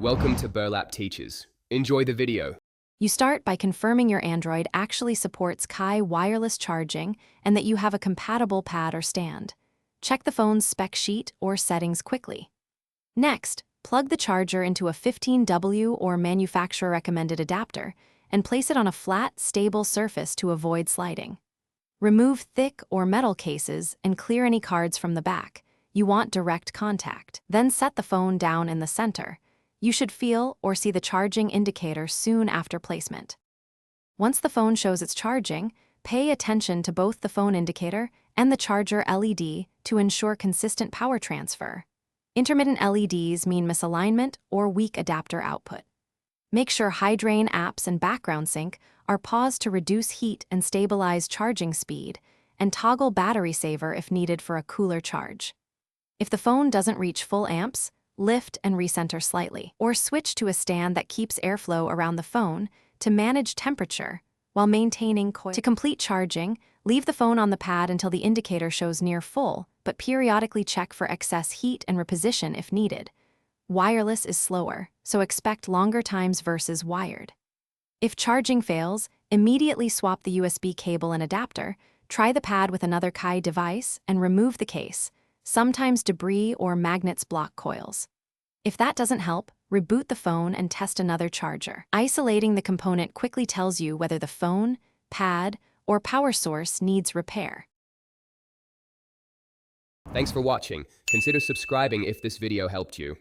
Welcome to Burlap Teachers. Enjoy the video. You start by confirming your Android actually supports Qi wireless charging and that you have a compatible pad or stand. Check the phone's spec sheet or settings quickly. Next, plug the charger into a 15W or manufacturer-recommended adapter and place it on a flat, stable surface to avoid sliding. Remove thick or metal cases and clear any cards from the back. You want direct contact. Then set the phone down in the center. You should feel or see the charging indicator soon after placement. Once the phone shows it's charging, pay attention to both the phone indicator and the charger LED to ensure consistent power transfer. Intermittent LEDs mean misalignment or weak adapter output. Make sure high drain apps and background sync are paused to reduce heat and stabilize charging speed, and toggle battery saver if needed for a cooler charge. If the phone doesn't reach full amps, lift and recenter slightly, or switch to a stand that keeps airflow around the phone to manage temperature while maintaining coil. To complete charging, leave the phone on the pad until the indicator shows near full, but periodically check for excess heat and reposition if needed. Wireless is slower, so expect longer times versus wired. If charging fails, immediately swap the USB cable and adapter, try the pad with another Qi device, and remove the case. Sometimes debris or magnets block coils. If that doesn't help, reboot the phone and test another charger. Isolating the component quickly tells you whether the phone, pad, or power source needs repair. Thanks for watching. Consider subscribing if this video helped you.